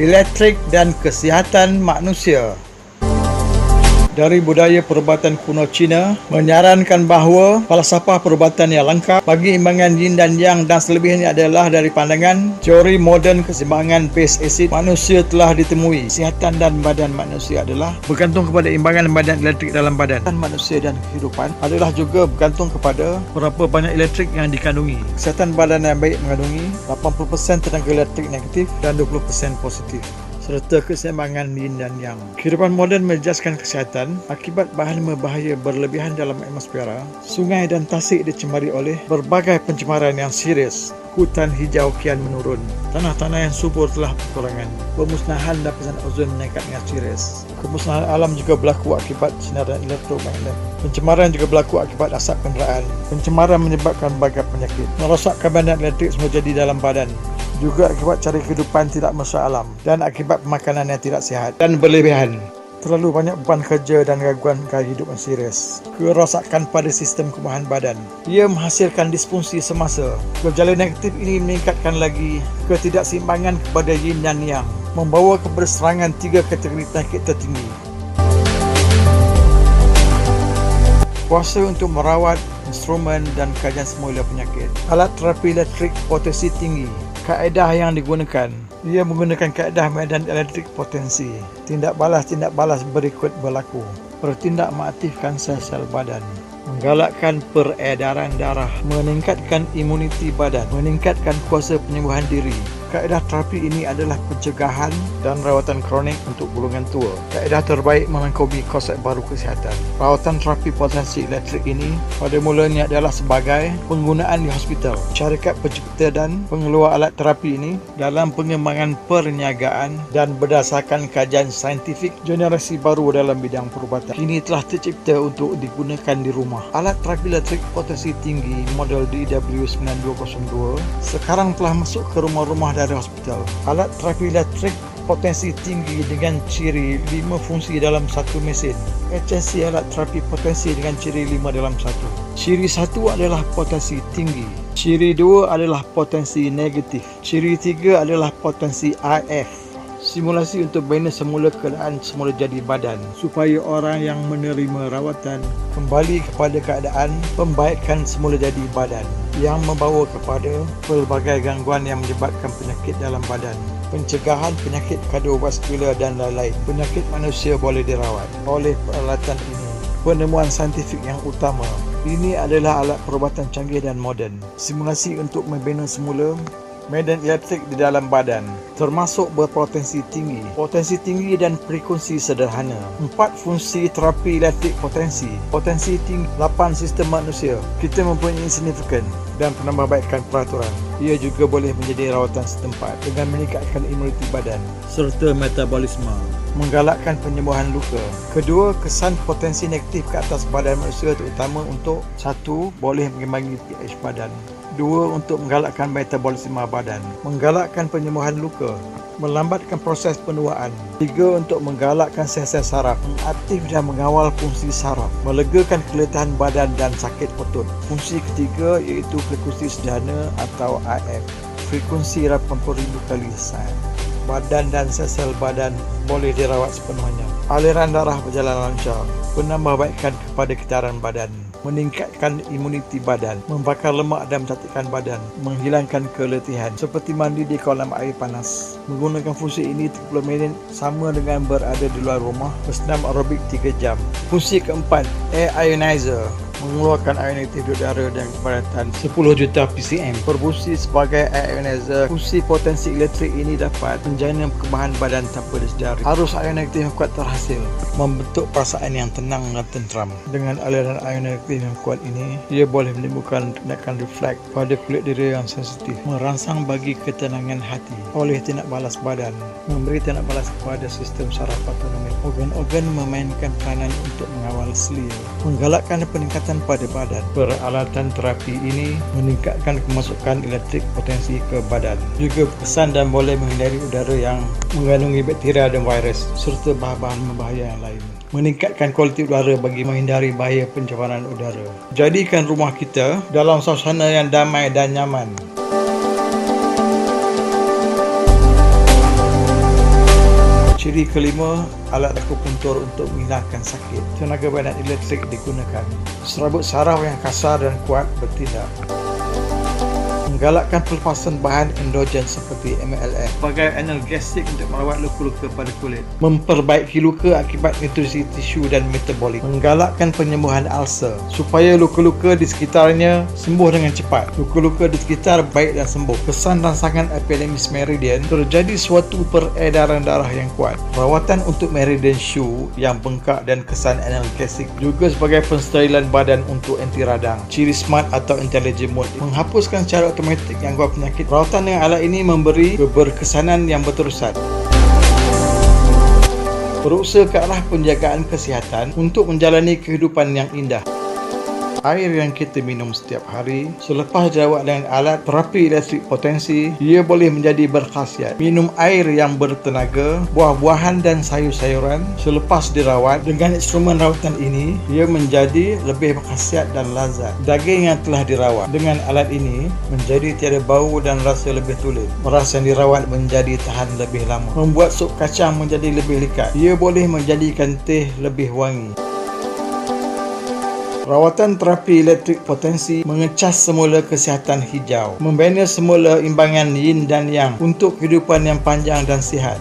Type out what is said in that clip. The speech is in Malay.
elektrik dan kesihatan manusia. Dari budaya perubatan kuno Cina menyarankan bahawa falsafah perubatan yang lengkap bagi imbangan yin dan yang dan selebihnya adalah dari pandangan teori moden keseimbangan base acid manusia telah ditemui. Kesihatan dan badan manusia adalah bergantung kepada imbangan badan elektrik dalam badan. Manusia dan kehidupan adalah juga bergantung kepada berapa banyak elektrik yang dikandungi. Kesihatan badan yang baik mengandungi 80% tenaga elektrik negatif dan 20% positif, serta keseimbangan yin dan yang. Kehidupan moden menjejaskan kesihatan akibat bahan berbahaya berlebihan dalam atmosfera. Sungai dan tasik dicemari oleh berbagai pencemaran yang serius. Hutan hijau kian menurun. Tanah-tanah yang subur telah berkurangan. Pemusnahan lapisan ozon meningkat dengan serius. Kemusnahan alam juga berlaku akibat sinaran elektromagnet. Pencemaran juga berlaku akibat asap kenderaan. Pencemaran menyebabkan berbagai penyakit. Merosakkan badan elektrik semua jadi dalam badan. Juga akibat cara kehidupan tidak mesra alam dan akibat makanan yang tidak sihat dan berlebihan. Terlalu banyak beban kerja dan gangguan gaya hidup yang serius. Kerosakan pada sistem kebuahan badan. Ia menghasilkan disfungsi semasa. Gejala negatif ini meningkatkan lagi ketidakseimbangan kepada yin dan yang, membawa kepada serangan 3 kategori penyakit tertinggi. Kuasa untuk merawat instrumen dan kajian semula penyakit. Alat terapi elektrik potensi tinggi. Kaedah yang digunakan. Ia menggunakan kaedah medan elektrik potensi. Tindak balas berikut berlaku. Bertindak mengaktifkan sel-sel badan. Menggalakkan peredaran darah. Meningkatkan imuniti badan. Meningkatkan kuasa penyembuhan diri. Kaedah terapi ini adalah pencegahan dan rawatan kronik untuk golongan tua. Kaedah terbaik melengkapi konsep baru kesihatan. Rawatan terapi potensi elektrik ini pada mulanya adalah sebagai penggunaan di hospital. Syarikat pencipta dan pengeluar alat terapi ini dalam pengembangan perniagaan dan berdasarkan kajian saintifik generasi baru dalam bidang perubatan kini telah tercipta untuk digunakan di rumah. Alat terapi elektrik potensi tinggi model DW9202 sekarang telah masuk ke rumah-rumah dari hospital. Alat terapi elektrik potensi tinggi dengan ciri 5 fungsi dalam satu mesin. HNC alat terapi potensi dengan ciri 5 dalam satu. Ciri 1 adalah potensi tinggi. Ciri 2 adalah potensi negatif. Ciri 3 adalah potensi IF. Simulasi untuk bina semula keadaan semula jadi badan supaya orang yang menerima rawatan kembali kepada keadaan pembaikan semula jadi badan yang membawa kepada pelbagai gangguan yang menyebabkan penyakit dalam badan, pencegahan penyakit kardiovaskular dan lain-lain. Penyakit manusia boleh dirawat oleh peralatan ini. Penemuan saintifik yang utama ini adalah alat perubatan canggih dan moden. Simulasi untuk membina semula medan elektrik di dalam badan termasuk berpotensi tinggi, potensi tinggi dan frekuensi sederhana. 4 fungsi terapi elektrik potensi. Potensi tinggi 8 sistem manusia. Kita mempunyai signifikan dan penambahbaikan peraturan. Ia juga boleh menjadi rawatan setempat dengan meningkatkan imuniti badan serta metabolisme, menggalakkan penyembuhan luka. Kedua, kesan potensi negatif ke atas badan manusia terutama untuk 1. Boleh mengimbangi pH badan. 2. Untuk menggalakkan metabolisme badan, menggalakkan penyembuhan luka, melambatkan proses penuaan. 3. Untuk menggalakkan sel-sel saraf, mengaktif dan mengawal fungsi saraf, melegakan keletihan badan dan sakit otot. Fungsi ketiga iaitu frekuensi sederhana atau IF, frekuensi 80,000 kali saat. Badan dan sel-sel badan boleh dirawat sepenuhnya. Aliran darah berjalan lancar, penambahbaikan kepada getaran badan, meningkatkan imuniti badan, membakar lemak dan mencantikkan badan, menghilangkan keletihan seperti mandi di kolam air panas. Menggunakan fungsi ini 30 minit sama dengan berada di luar rumah, bersenam aerobik 3 jam. Fungsi keempat, air ionizer, mengeluarkan air negatif di udara dan kepadatan 10 juta PCM. Berfungsi sebagai air ionizer. Fungsi potensi elektrik ini dapat menjana kekebalan badan tanpa disedari. Arus air negatif yang kuat terhasil, membentuk perasaan yang tenang dan tenteram. Dengan aliran air negatif yang kuat ini, ia boleh menimbulkan tindakan refleks pada kulit diri yang sensitif, merangsang bagi ketenangan hati oleh tindak balas badan, memberi tindak balas kepada sistem saraf autonomik. Organ-organ memainkan peranan untuk mengawal selia, menggalakkan peningkatan pada badan. Peralatan terapi ini meningkatkan kemasukan elektrik potensi ke badan. Juga berkesan dan boleh menghindari udara yang mengandungi bakteria dan virus serta bahan-bahan berbahaya yang lain. Meningkatkan kualiti udara bagi menghindari bahaya pencemaran udara. Jadikan rumah kita dalam suasana yang damai dan nyaman. Ciri kelima, alat akupuntur untuk menghilangkan sakit. Tenaga badan elektrik digunakan. Serabut saraf yang kasar dan kuat bertindak. Menggalakkan pelepasan bahan endogen seperti MLM sebagai analgesik untuk merawat luka-luka pada kulit. Memperbaiki luka akibat nutrisi tisu dan metabolik. Menggalakkan penyembuhan ulcer supaya luka-luka di sekitarnya sembuh dengan cepat. Luka-luka di sekitar baik dan sembuh. Kesan rangsangan epidermis meridian, terjadi suatu peredaran darah yang kuat. Rawatan untuk meridian shoe yang bengkak dan kesan analgesik juga sebagai pensterilan badan untuk anti radang. Ciri smart atau intelligent mode, menghapuskan secara otomatik gangguan penyakit. Rawatan dengan alat ini memberi keberkesanan yang berterusan. Berusaha ke arah penjagaan kesihatan untuk menjalani kehidupan yang indah. Air yang kita minum setiap hari selepas dirawat dengan alat terapi elektrik potensi, ia boleh menjadi berkhasiat. Minum air yang bertenaga, buah-buahan dan sayur-sayuran selepas dirawat dengan instrumen rawatan ini, ia menjadi lebih berkhasiat dan lazat. Daging yang telah dirawat dengan alat ini menjadi tiada bau dan rasa lebih tulen. Beras yang dirawat menjadi tahan lebih lama. Membuat sup kacang menjadi lebih lekat. Ia boleh menjadikan teh lebih wangi. Rawatan terapi elektrik potensi mengecas semula kesihatan hijau, membina semula imbangan yin dan yang untuk kehidupan yang panjang dan sihat.